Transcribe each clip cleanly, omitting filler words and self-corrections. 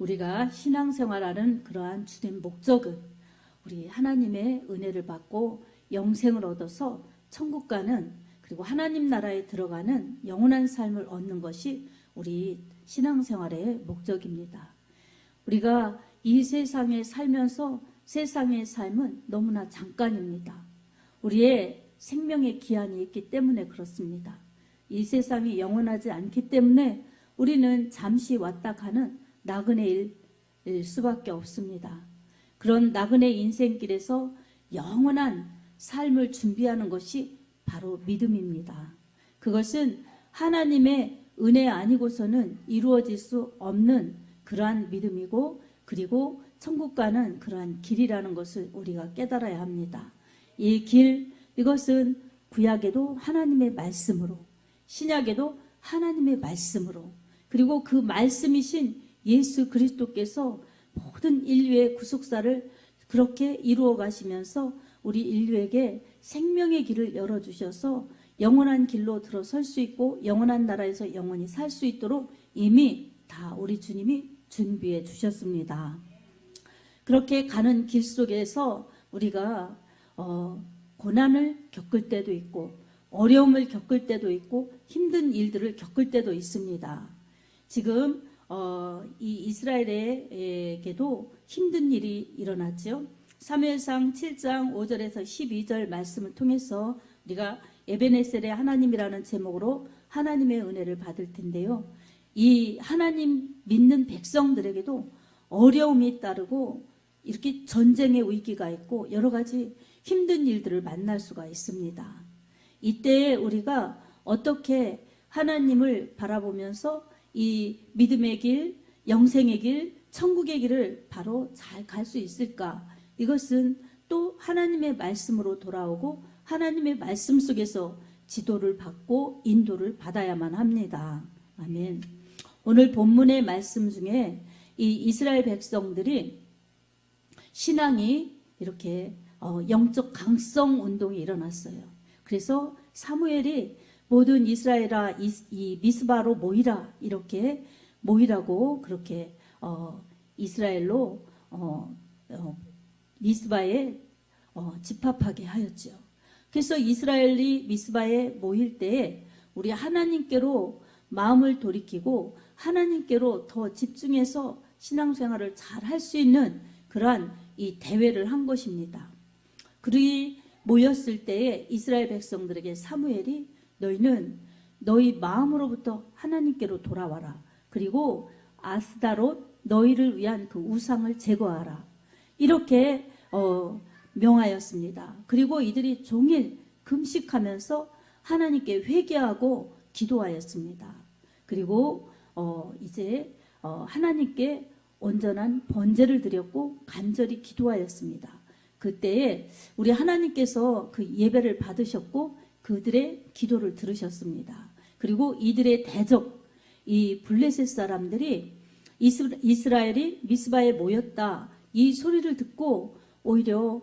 우리가 신앙생활하는 그러한 주된 목적은 우리 하나님의 은혜를 받고 영생을 얻어서 천국 가는, 그리고 하나님 나라에 들어가는 영원한 삶을 얻는 것이 우리 신앙생활의 목적입니다. 우리가 이 세상에 살면서 세상의 삶은 너무나 잠깐입니다. 우리의 생명의 기한이 있기 때문에 그렇습니다. 이 세상이 영원하지 않기 때문에 우리는 잠시 왔다 가는 나그네일 수밖에 없습니다. 그런 나그네 인생길에서 영원한 삶을 준비하는 것이 바로 믿음입니다. 그것은 하나님의 은혜 아니고서는 이루어질 수 없는 그러한 믿음이고, 그리고 천국 가는 그러한 길이라는 것을 우리가 깨달아야 합니다. 이 길, 이것은 구약에도 하나님의 말씀으로, 신약에도 하나님의 말씀으로, 그리고 그 말씀이신 예수 그리스도께서 모든 인류의 구속사를 그렇게 이루어 가시면서 우리 인류에게 생명의 길을 열어주셔서 영원한 길로 들어설 수 있고 영원한 나라에서 영원히 살 수 있도록 이미 다 우리 주님이 준비해 주셨습니다. 그렇게 가는 길 속에서 우리가 고난을 겪을 때도 있고 어려움을 겪을 때도 있고 힘든 일들을 겪을 때도 있습니다. 지금 이 이스라엘에게도 힘든 일이 일어났죠. 사무엘상 7장 5절에서 12절 말씀을 통해서 우리가 에베네셀의 하나님이라는 제목으로 하나님의 은혜를 받을 텐데요. 이 하나님 믿는 백성들에게도 어려움이 따르고 이렇게 전쟁의 위기가 있고 여러 가지 힘든 일들을 만날 수가 있습니다. 이때에 우리가 어떻게 하나님을 바라보면서 이 믿음의 길, 영생의 길, 천국의 길을 바로 잘 갈 수 있을까? 이것은 또 하나님의 말씀으로 돌아오고 하나님의 말씀 속에서 지도를 받고 인도를 받아야만 합니다. 아멘. 오늘 본문의 말씀 중에 이 이스라엘 백성들이 신앙이 이렇게 영적 강성 운동이 일어났어요. 그래서 사무엘이 모든 이스라엘아 이 미스바로 모이라, 이렇게 모이라고 그렇게 이스라엘로 미스바에 집합하게 하였죠. 그래서 이스라엘이 미스바에 모일 때에 우리 하나님께로 마음을 돌이키고 하나님께로 더 집중해서 신앙생활을 잘 할 수 있는 그러한 이 대회를 한 것입니다. 그리 모였을 때에 이스라엘 백성들에게 사무엘이 너희는 너희 마음으로부터 하나님께로 돌아와라. 그리고 아스다롯 너희를 위한 그 우상을 제거하라. 이렇게 명하였습니다. 그리고 이들이 종일 금식하면서 하나님께 회개하고 기도하였습니다. 그리고 이제 하나님께 온전한 번제를 드렸고 간절히 기도하였습니다. 그때에 우리 하나님께서 그 예배를 받으셨고 그들의 기도를 들으셨습니다. 그리고 이들의 대적, 이 블레셋 사람들이 이스라엘이 미스바에 모였다, 이 소리를 듣고 오히려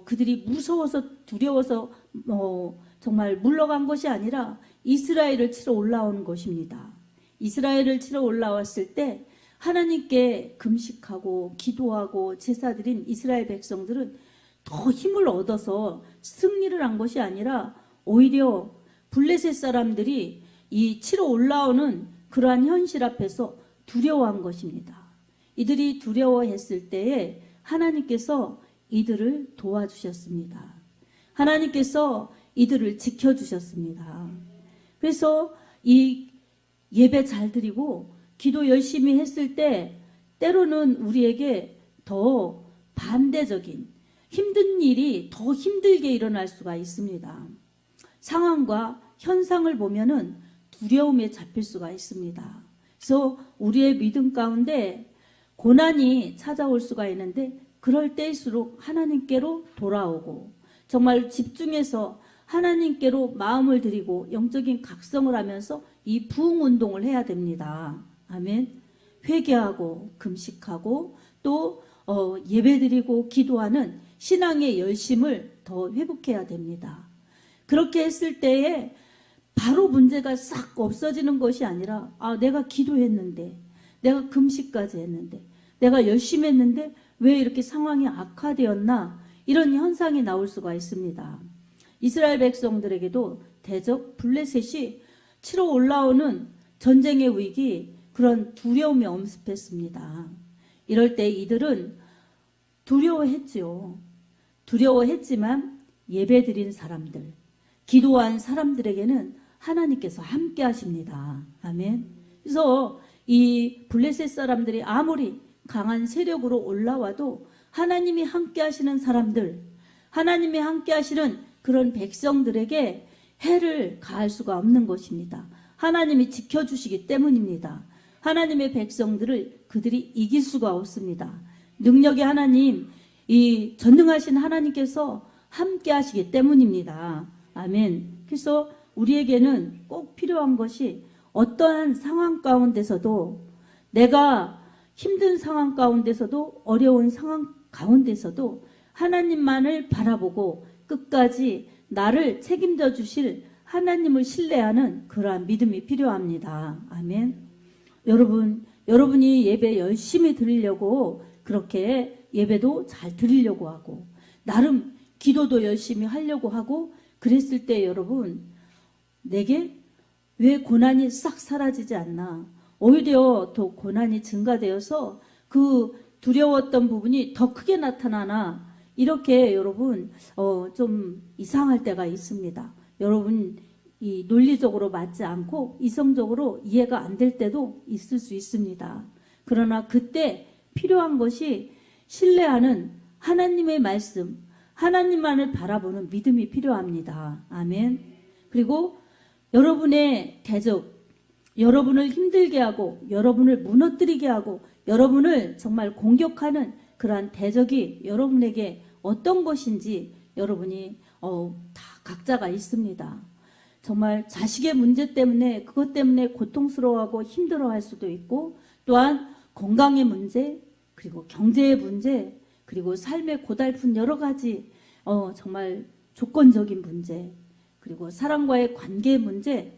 그들이 무서워서 두려워서 정말 물러간 것이 아니라 이스라엘을 치러 올라오는 것입니다. 이스라엘을 치러 올라왔을 때 하나님께 금식하고 기도하고 제사드린 이스라엘 백성들은 더 힘을 얻어서 승리를 한 것이 아니라 오히려 블레셋 사람들이 이 치러 올라오는 그러한 현실 앞에서 두려워한 것입니다. 이들이 두려워했을 때에 하나님께서 이들을 도와주셨습니다. 하나님께서 이들을 지켜주셨습니다. 그래서 이 예배 잘 드리고 기도 열심히 했을 때 때로는 우리에게 더 반대적인 힘든 일이 더 힘들게 일어날 수가 있습니다. 상황과 현상을 보면은 두려움에 잡힐 수가 있습니다. 그래서 우리의 믿음 가운데 고난이 찾아올 수가 있는데 그럴 때일수록 하나님께로 돌아오고 정말 집중해서 하나님께로 마음을 드리고 영적인 각성을 하면서 이 부흥 운동을 해야 됩니다. 아멘. 회개하고 금식하고 또 예배드리고 기도하는 신앙의 열심을 더 회복해야 됩니다. 그렇게 했을 때에 바로 문제가 싹 없어지는 것이 아니라 내가 기도했는데 내가 금식까지 했는데 내가 열심히 했는데 왜 이렇게 상황이 악화되었나? 이런 현상이 나올 수가 있습니다. 이스라엘 백성들에게도 대적 블레셋이 치러 올라오는 전쟁의 위기, 그런 두려움이 엄습했습니다. 이럴 때 이들은 두려워했지요. 두려워했지만 예배드린 사람들, 기도한 사람들에게는 하나님께서 함께 하십니다. 아멘. 그래서 이 블레셋 사람들이 아무리 강한 세력으로 올라와도 하나님이 함께 하시는 사람들, 하나님이 함께 하시는 그런 백성들에게 해를 가할 수가 없는 것입니다. 하나님이 지켜주시기 때문입니다. 하나님의 백성들을 그들이 이길 수가 없습니다. 능력의 하나님, 이 전능하신 하나님께서 함께 하시기 때문입니다. 아멘. 그래서 우리에게는 꼭 필요한 것이 어떠한 상황 가운데서도, 내가 힘든 상황 가운데서도, 어려운 상황 가운데서도 하나님만을 바라보고 끝까지 나를 책임져 주실 하나님을 신뢰하는 그러한 믿음이 필요합니다. 아멘. 여러분이 예배 열심히 드리려고 그렇게 예배도 잘 드리려고 하고, 나름 기도도 열심히 하려고 하고 그랬을 때 여러분, 내게 왜 고난이 싹 사라지지 않나? 오히려 더 고난이 증가되어서 그 두려웠던 부분이 더 크게 나타나나? 이렇게 여러분 좀 이상할 때가 있습니다. 여러분, 이 논리적으로 맞지 않고 이성적으로 이해가 안 될 때도 있을 수 있습니다. 그러나 그때 필요한 것이 신뢰하는 하나님의 말씀, 하나님만을 바라보는 믿음이 필요합니다. 아멘. 그리고 여러분의 대적, 여러분을 힘들게 하고 여러분을 무너뜨리게 하고 여러분을 정말 공격하는 그러한 대적이 여러분에게 어떤 것인지 여러분이 다 각자가 있습니다. 정말 자식의 문제 때문에, 그것 때문에 고통스러워하고 힘들어할 수도 있고, 또한 건강의 문제, 그리고 경제의 문제, 그리고 삶의 고달픈 여러 가지 정말 조건적인 문제, 그리고 사람과의 관계의 문제,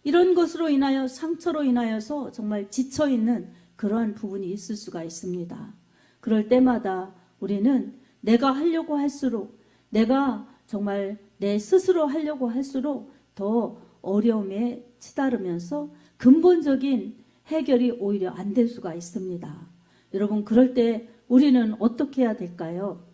이런 것으로 인하여 상처로 인하여서 정말 지쳐있는 그러한 부분이 있을 수가 있습니다. 그럴 때마다 우리는 내가 하려고 할수록, 내가 정말 내 스스로 하려고 할수록 더 어려움에 치달으면서 근본적인 해결이 오히려 안 될 수가 있습니다. 여러분, 그럴 때 우리는 어떻게 해야 될까요?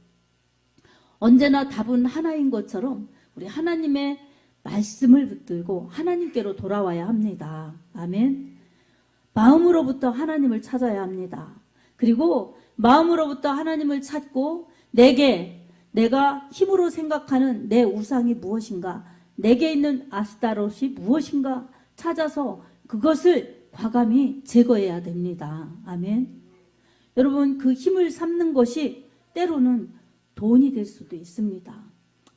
언제나 답은 하나인 것처럼 우리 하나님의 말씀을 붙들고 하나님께로 돌아와야 합니다. 아멘. 마음으로부터 하나님을 찾아야 합니다. 그리고 마음으로부터 하나님을 찾고 내가 힘으로 생각하는 내 우상이 무엇인가, 내게 있는 아스타롯이 무엇인가 찾아서 그것을 과감히 제거해야 됩니다. 아멘. 여러분, 그 힘을 삼는 것이 때로는 돈이 될 수도 있습니다.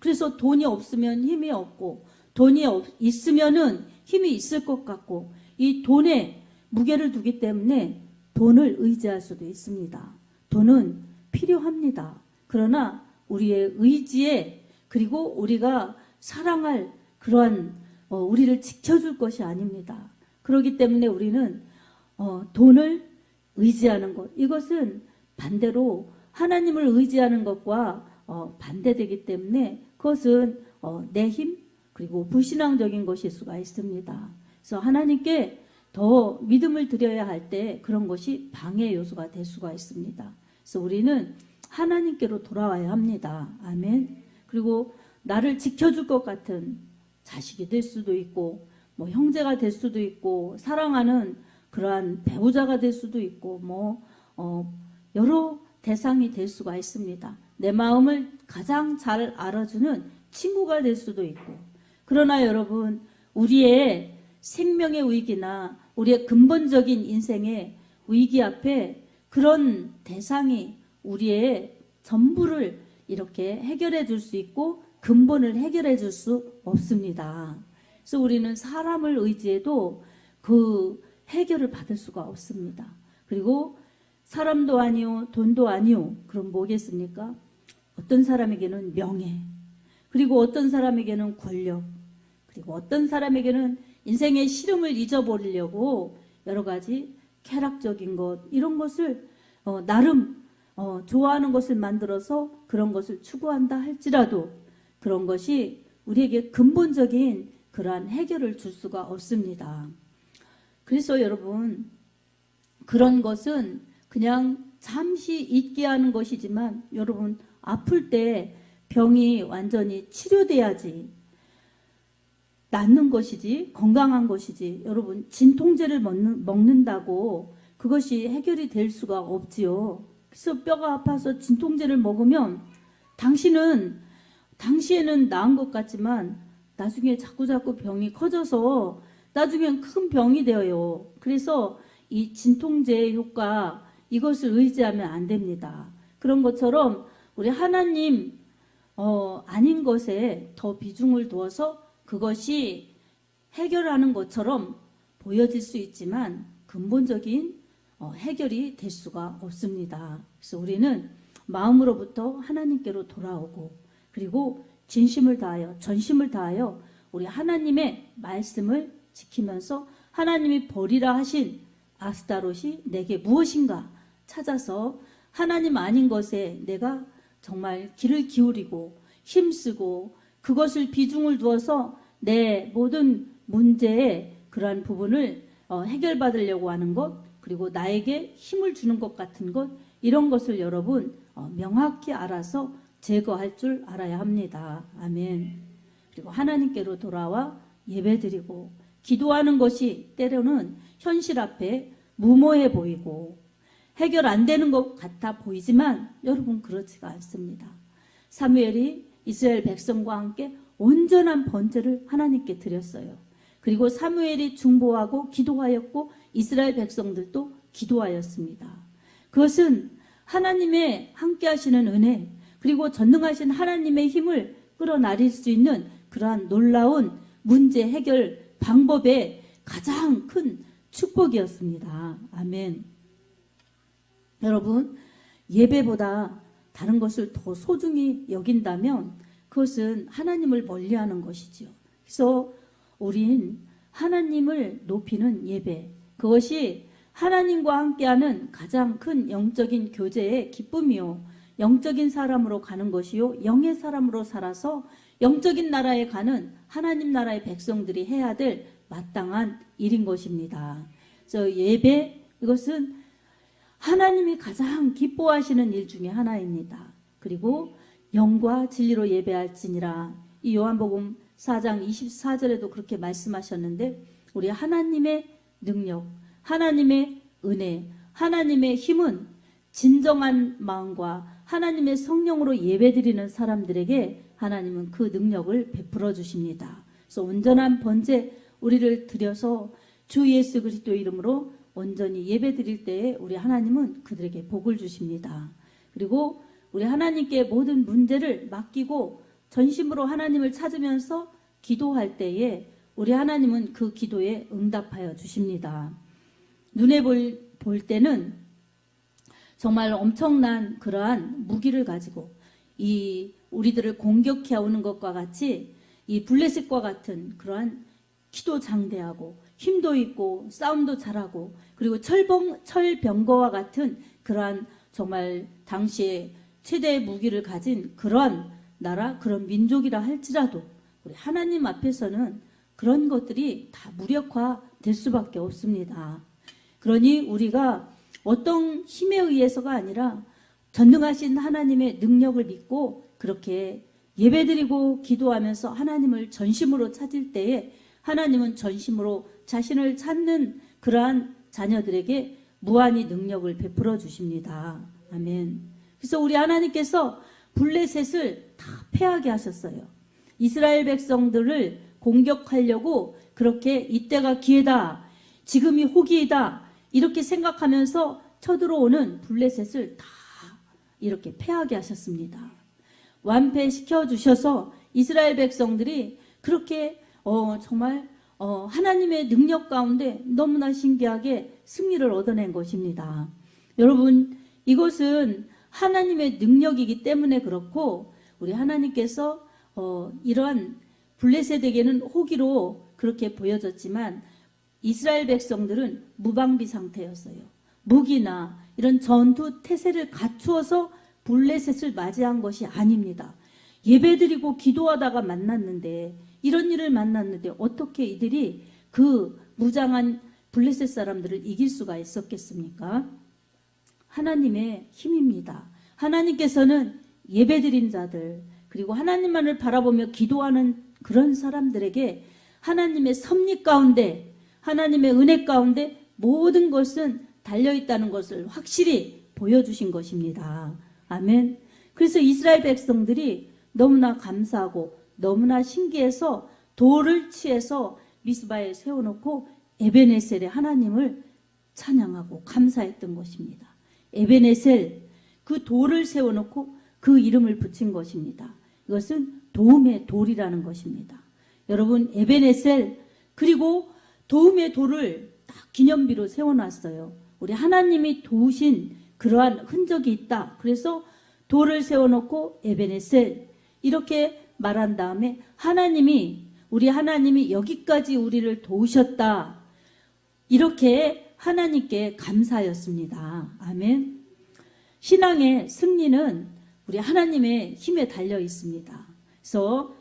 그래서 돈이 없으면 힘이 없고, 돈이 있으면은 힘이 있을 것 같고, 이 돈에 무게를 두기 때문에 돈을 의지할 수도 있습니다. 돈은 필요합니다. 그러나 우리의 의지에, 그리고 우리가 사랑할 그러한 우리를 지켜줄 것이 아닙니다. 그렇기 때문에 우리는 돈을 의지하는 것, 이것은 반대로 하나님을 의지하는 것과 반대되기 때문에 그것은 내 힘, 그리고 불신앙적인 것일 수가 있습니다. 그래서 하나님께 더 믿음을 드려야 할 때 그런 것이 방해 요소가 될 수가 있습니다. 그래서 우리는 하나님께로 돌아와야 합니다. 아멘. 그리고 나를 지켜줄 것 같은 자식이 될 수도 있고, 뭐 형제가 될 수도 있고, 사랑하는 그러한 배우자가 될 수도 있고, 여러 대상이 될 수가 있습니다. 내 마음을 가장 잘 알아주는 친구가 될 수도 있고. 그러나 여러분, 우리의 생명의 위기나 우리의 근본적인 인생의 위기 앞에 그런 대상이 우리의 전부를 이렇게 해결해 줄 수 있고 근본을 해결해 줄 수 없습니다. 그래서 우리는 사람을 의지해도 그 해결을 받을 수가 없습니다. 그리고 사람도 아니요, 돈도 아니요. 그럼 뭐겠습니까? 어떤 사람에게는 명예, 그리고 어떤 사람에게는 권력, 그리고 어떤 사람에게는 인생의 시름을 잊어버리려고 여러 가지 쾌락적인 것, 이런 것을 나름 좋아하는 것을 만들어서 그런 것을 추구한다 할지라도 그런 것이 우리에게 근본적인 그러한 해결을 줄 수가 없습니다. 그래서 여러분, 그런 것은 그냥 잠시 잊게 하는 것이지만 여러분, 아플 때 병이 완전히 치료돼야지 낫는 것이지, 건강한 것이지. 여러분, 진통제를 먹는다고 그것이 해결이 될 수가 없지요. 그래서 뼈가 아파서 진통제를 먹으면 당시에는 나은 것 같지만 나중에 자꾸 병이 커져서 나중엔 큰 병이 되어요. 그래서 이 진통제의 효과, 이것을 의지하면 안 됩니다. 그런 것처럼 우리 하나님 아닌 것에 더 비중을 두어서 그것이 해결하는 것처럼 보여질 수 있지만 근본적인 해결이 될 수가 없습니다. 그래서 우리는 마음으로부터 하나님께로 돌아오고 그리고 진심을 다하여 전심을 다하여 우리 하나님의 말씀을 지키면서 하나님이 버리라 하신 아스타롯이 내게 무엇인가 찾아서 하나님 아닌 것에 내가 정말 귀를 기울이고 힘쓰고 그것을 비중을 두어서 내 모든 문제의 그러한 부분을 해결받으려고 하는 것, 그리고 나에게 힘을 주는 것 같은 것, 이런 것을 여러분 명확히 알아서 제거할 줄 알아야 합니다. 아멘. 그리고 하나님께로 돌아와 예배드리고 기도하는 것이 때로는 현실 앞에 무모해 보이고 해결 안 되는 것 같아 보이지만 여러분, 그렇지가 않습니다. 사무엘이 이스라엘 백성과 함께 온전한 번제를 하나님께 드렸어요. 그리고 사무엘이 중보하고 기도하였고 이스라엘 백성들도 기도하였습니다. 그것은 하나님의 함께 하시는 은혜, 그리고 전능하신 하나님의 힘을 끌어나릴 수 있는 그러한 놀라운 문제 해결 방법의 가장 큰 축복이었습니다. 아멘. 여러분, 예배보다 다른 것을 더 소중히 여긴다면 그것은 하나님을 멀리하는 것이지요. 그래서 우린 하나님을 높이는 예배, 그것이 하나님과 함께하는 가장 큰 영적인 교제의 기쁨이요, 영적인 사람으로 가는 것이요, 영의 사람으로 살아서 영적인 나라에 가는 하나님 나라의 백성들이 해야 될 마땅한 일인 것입니다. 그래서 예배, 이것은 하나님이 가장 기뻐하시는 일 중에 하나입니다. 그리고 영과 진리로 예배할지니라, 이 요한복음 4장 24절에도 그렇게 말씀하셨는데, 우리 하나님의 능력, 하나님의 은혜, 하나님의 힘은 진정한 마음과 하나님의 성령으로 예배드리는 사람들에게 하나님은 그 능력을 베풀어 주십니다. 그래서 온전한 번제 우리를 드려서 주 예수 그리스도 이름으로 온전히 예배드릴 때에 우리 하나님은 그들에게 복을 주십니다. 그리고 우리 하나님께 모든 문제를 맡기고 전심으로 하나님을 찾으면서 기도할 때에 우리 하나님은 그 기도에 응답하여 주십니다. 눈에 볼 때는 정말 엄청난 그러한 무기를 가지고 이 우리들을 공격해 오는 것과 같이 이 블레셋과 같은 그러한 키도 장대하고 힘도 있고 싸움도 잘하고 그리고 철병거와 같은 그러한 정말 당시에 최대의 무기를 가진 그런 나라, 그런 민족이라 할지라도 우리 하나님 앞에서는 그런 것들이 다 무력화될 수밖에 없습니다. 그러니 우리가 어떤 힘에 의해서가 아니라 전능하신 하나님의 능력을 믿고 그렇게 예배드리고 기도하면서 하나님을 전심으로 찾을 때에 하나님은 전심으로 자신을 찾는 그러한 자녀들에게 무한히 능력을 베풀어 주십니다. 아멘. 그래서 우리 하나님께서 블레셋을 다 패하게 하셨어요. 이스라엘 백성들을 공격하려고 그렇게 이때가 기회다, 지금이 호기이다 이렇게 생각하면서 쳐들어오는 블레셋을 다 이렇게 패하게 하셨습니다. 완패시켜 주셔서 이스라엘 백성들이 그렇게 정말 하나님의 능력 가운데 너무나 신기하게 승리를 얻어낸 것입니다. 여러분, 이것은 하나님의 능력이기 때문에 그렇고 우리 하나님께서 이러한 블레셋에게는 호기로 그렇게 보여졌지만 이스라엘 백성들은 무방비 상태였어요. 무기나 이런 전투 태세를 갖추어서 블레셋을 맞이한 것이 아닙니다. 예배드리고 기도하다가 만났는데, 이런 일을 만났는데 어떻게 이들이 그 무장한 블레셋 사람들을 이길 수가 있었겠습니까? 하나님의 힘입니다. 하나님께서는 예배드린 자들, 그리고 하나님만을 바라보며 기도하는 그런 사람들에게 하나님의 섭리 가운데, 하나님의 은혜 가운데 모든 것은 달려있다는 것을 확실히 보여주신 것입니다. 아멘. 그래서 이스라엘 백성들이 너무나 감사하고 너무나 신기해서 돌을 취해서 미스바에 세워놓고 에베네셀의 하나님을 찬양하고 감사했던 것입니다. 에베네셀, 그 돌을 세워놓고 그 이름을 붙인 것입니다. 이것은 도움의 돌이라는 것입니다. 여러분, 에베네셀, 그리고 도움의 돌을 딱 기념비로 세워놨어요. 우리 하나님이 도우신 그러한 흔적이 있다. 그래서 돌을 세워놓고 에베네셀 이렇게 말한 다음에 우리 하나님이 여기까지 우리를 도우셨다. 이렇게 하나님께 감사하였습니다. 아멘. 신앙의 승리는 우리 하나님의 힘에 달려 있습니다. 그래서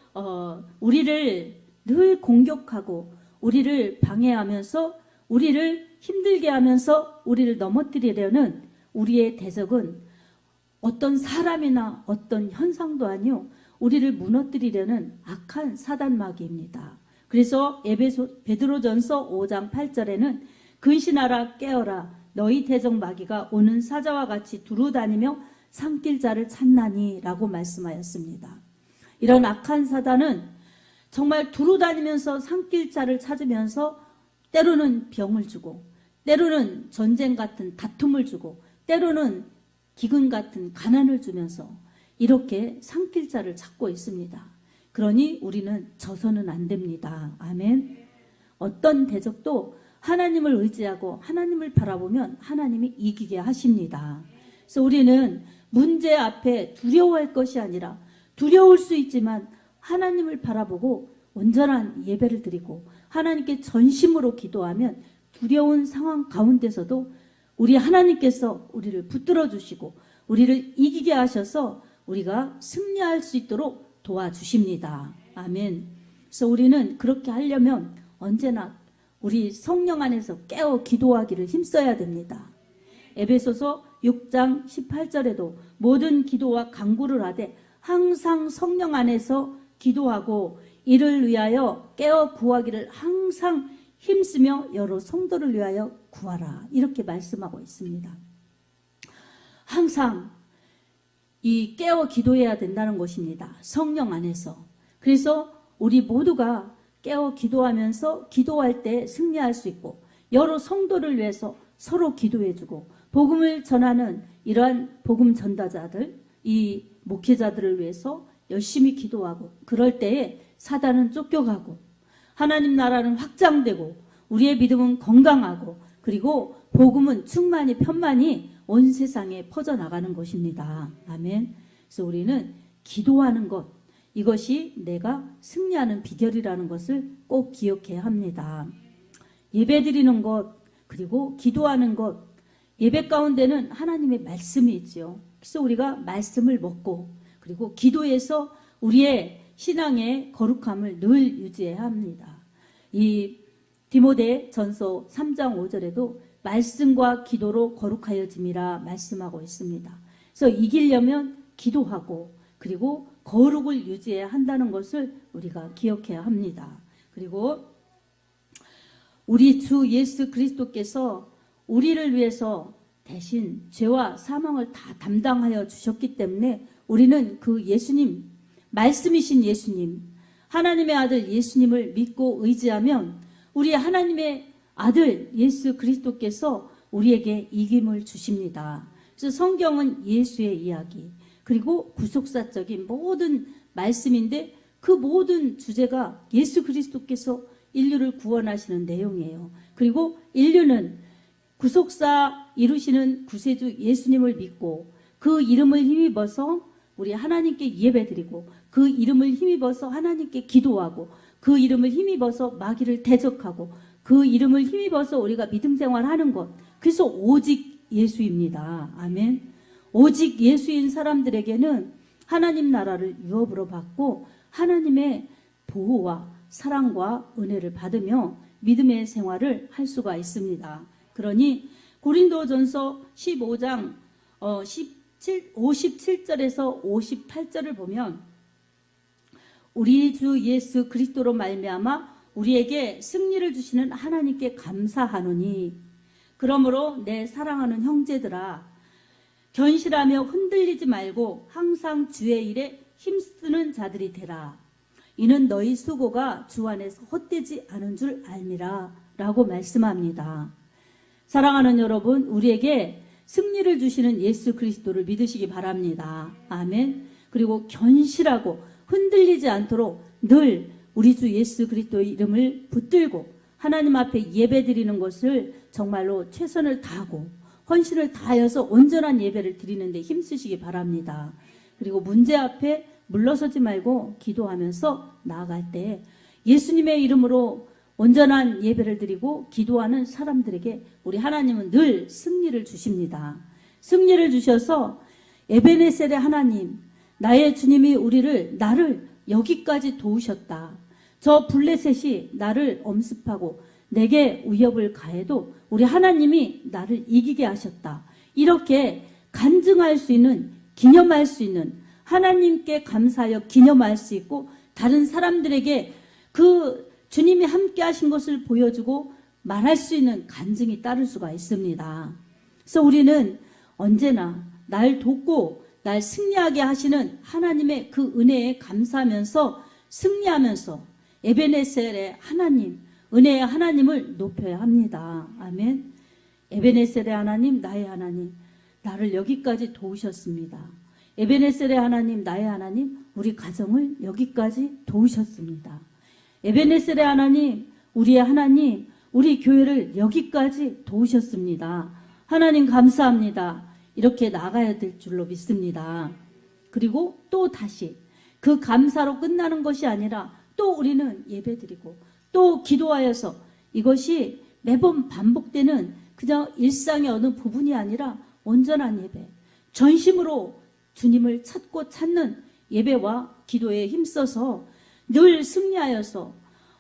우리를 늘 공격하고 우리를 방해하면서 우리를 힘들게 하면서 우리를 넘어뜨리려는 우리의 대적은 어떤 사람이나 어떤 현상도 아니요, 우리를 무너뜨리려는 악한 사단마귀입니다. 그래서 베드로전서 5장 8절에는 근신하라 깨어라 너희 대적 마귀가 오는 사자와 같이 두루다니며 삼킬 자를 찾나니 라고 말씀하였습니다. 이런 악한 사단은 정말 두루다니면서 삼킬 자를 찾으면서 때로는 병을 주고, 때로는 전쟁 같은 다툼을 주고, 때로는 기근 같은 가난을 주면서 이렇게 삼킬 자를 찾고 있습니다. 그러니 우리는 져서는 안 됩니다. 아멘. 어떤 대적도 하나님을 의지하고 하나님을 바라보면 하나님이 이기게 하십니다. 그래서 우리는 문제 앞에 두려워할 것이 아니라, 두려울 수 있지만 하나님을 바라보고 온전한 예배를 드리고 하나님께 전심으로 기도하면 두려운 상황 가운데서도 우리 하나님께서 우리를 붙들어 주시고 우리를 이기게 하셔서 우리가 승리할 수 있도록 도와주십니다. 아멘. 그래서 우리는 그렇게 하려면 언제나 우리 성령 안에서 깨어 기도하기를 힘써야 됩니다. 에베소서 6장 18절에도 모든 기도와 간구를 하되 항상 성령 안에서 기도하고 이를 위하여 깨어 구하기를 항상 힘쓰며 여러 성도를 위하여 구하라. 이렇게 말씀하고 있습니다. 항상 이 깨어 기도해야 된다는 것입니다. 성령 안에서. 그래서 우리 모두가 깨어 기도하면서 기도할 때 승리할 수 있고, 여러 성도를 위해서 서로 기도해주고, 복음을 전하는 이러한 복음 전다자들, 이 목회자들을 위해서 열심히 기도하고, 그럴 때에 사단은 쫓겨가고 하나님 나라는 확장되고 우리의 믿음은 건강하고, 그리고 복음은 충만히 편만히 온 세상에 퍼져나가는 것입니다. 아멘. 그래서 우리는 기도하는 것, 이것이 내가 승리하는 비결이라는 것을 꼭 기억해야 합니다. 예배드리는 것, 그리고 기도하는 것, 예배 가운데는 하나님의 말씀이 있죠. 그래서 우리가 말씀을 먹고, 그리고 기도해서 우리의 신앙의 거룩함을 늘 유지해야 합니다. 이 디모데 전서 3장 5절에도 말씀과 기도로 거룩하여짐이라 말씀하고 있습니다. 그래서 이기려면 기도하고 그리고 거룩을 유지해야 한다는 것을 우리가 기억해야 합니다. 그리고 우리 주 예수 그리스도께서 우리를 위해서 대신 죄와 사망을 다 담당하여 주셨기 때문에 우리는 그 예수님, 말씀이신 예수님, 하나님의 아들 예수님을 믿고 의지하면 우리 하나님의 아들 예수 그리스도께서 우리에게 이김을 주십니다. 그래서 성경은 예수의 이야기, 그리고 구속사적인 모든 말씀인데 그 모든 주제가 예수 그리스도께서 인류를 구원하시는 내용이에요. 그리고 인류는 구속사 이루시는 구세주 예수님을 믿고 그 이름을 힘입어서 우리 하나님께 예배드리고 그 이름을 힘입어서 하나님께 기도하고 그 이름을 힘입어서 마귀를 대적하고 그 이름을 힘입어서 우리가 믿음 생활하는 것, 그래서 오직 예수입니다. 아멘. 오직 예수인 사람들에게는 하나님 나라를 유업으로 받고 하나님의 보호와 사랑과 은혜를 받으며 믿음의 생활을 할 수가 있습니다. 그러니 고린도전서 15장 57절에서 58절을 보면 우리 주 예수 그리스도로 말미암아 우리에게 승리를 주시는 하나님께 감사하노니 그러므로 내 사랑하는 형제들아 견실하며 흔들리지 말고 항상 주의 일에 힘쓰는 자들이 되라. 이는 너희 수고가 주 안에서 헛되지 않은 줄 알미라 라고 말씀합니다. 사랑하는 여러분, 우리에게 승리를 주시는 예수 그리스도를 믿으시기 바랍니다. 아멘. 그리고 견실하고 흔들리지 않도록 늘 우리 주 예수 그리스도의 이름을 붙들고 하나님 앞에 예배드리는 것을 정말로 최선을 다하고 헌신을 다하여서 온전한 예배를 드리는 데 힘쓰시기 바랍니다. 그리고 문제 앞에 물러서지 말고 기도하면서 나아갈 때 예수님의 이름으로 온전한 예배를 드리고 기도하는 사람들에게 우리 하나님은 늘 승리를 주십니다. 승리를 주셔서 에베네셀의 하나님, 나의 주님이 나를 여기까지 도우셨다. 저 블레셋이 나를 엄습하고 내게 위협을 가해도 우리 하나님이 나를 이기게 하셨다. 이렇게 간증할 수 있는, 기념할 수 있는, 하나님께 감사하여 기념할 수 있고 다른 사람들에게 그 주님이 함께 하신 것을 보여주고 말할 수 있는 간증이 따를 수가 있습니다. 그래서 우리는 언제나 날 돕고 날 승리하게 하시는 하나님의 그 은혜에 감사하면서 승리하면서 에베네셀의 하나님, 은혜의 하나님을 높여야 합니다. 아멘. 에베네셀의 하나님, 나의 하나님, 나를 여기까지 도우셨습니다. 에베네셀의 하나님, 나의 하나님, 우리 가정을 여기까지 도우셨습니다. 에베네셀의 하나님, 우리의 하나님, 우리 교회를 여기까지 도우셨습니다. 하나님 감사합니다. 이렇게 나가야 될 줄로 믿습니다. 그리고 또 다시 그 감사로 끝나는 것이 아니라 또 우리는 예배드리고 또 기도하여서 이것이 매번 반복되는 그냥 일상의 어느 부분이 아니라 온전한 예배, 전심으로 주님을 찾고 찾는 예배와 기도에 힘써서 늘 승리하여서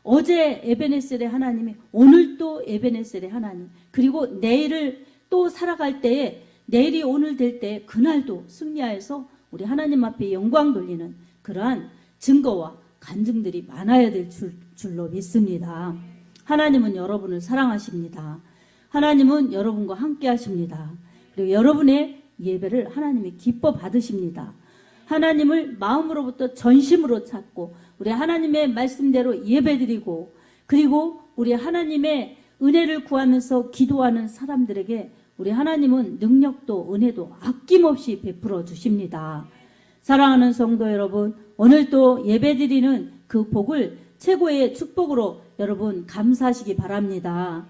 어제 에베네셀의 하나님이 오늘 또 에베네셀의 하나님, 그리고 내일을 또 살아갈 때에 내일이 오늘 될 때 그날도 승리하여서 우리 하나님 앞에 영광 돌리는 그러한 증거와 간증들이 많아야 될 줄로 믿습니다. 하나님은 여러분을 사랑하십니다. 하나님은 여러분과 함께 하십니다. 그리고 여러분의 예배를 하나님이 기뻐 받으십니다. 하나님을 마음으로부터 전심으로 찾고 우리 하나님의 말씀대로 예배드리고 그리고 우리 하나님의 은혜를 구하면서 기도하는 사람들에게 우리 하나님은 능력도 은혜도 아낌없이 베풀어 주십니다. 사랑하는 성도 여러분, 오늘도 예배드리는 그 복을 최고의 축복으로 여러분 감사하시기 바랍니다.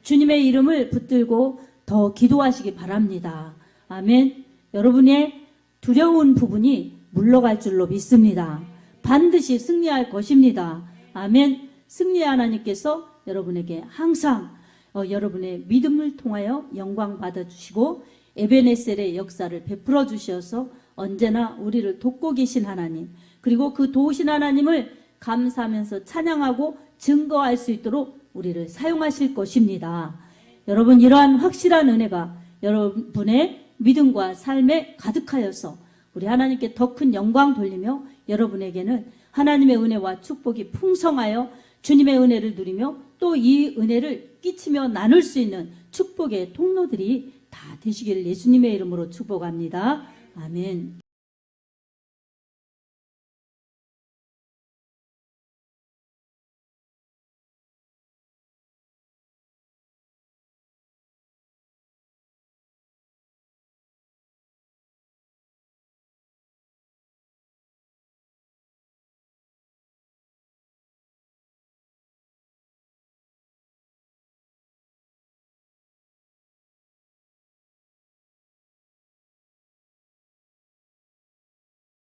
주님의 이름을 붙들고 더 기도하시기 바랍니다. 아멘. 여러분의 두려운 부분이 물러갈 줄로 믿습니다. 반드시 승리할 것입니다. 아멘. 승리의 하나님께서 여러분에게 항상 여러분의 믿음을 통하여 영광 받아주시고 에베네셀의 역사를 베풀어 주셔서 언제나 우리를 돕고 계신 하나님, 그리고 그 도우신 하나님을 감사하면서 찬양하고 증거할 수 있도록 우리를 사용하실 것입니다. 여러분, 이러한 확실한 은혜가 여러분의 믿음과 삶에 가득하여서 우리 하나님께 더 큰 영광 돌리며 여러분에게는 하나님의 은혜와 축복이 풍성하여 주님의 은혜를 누리며 또 이 은혜를 끼치며 나눌 수 있는 축복의 통로들이 다 되시기를 예수님의 이름으로 축복합니다. 아멘.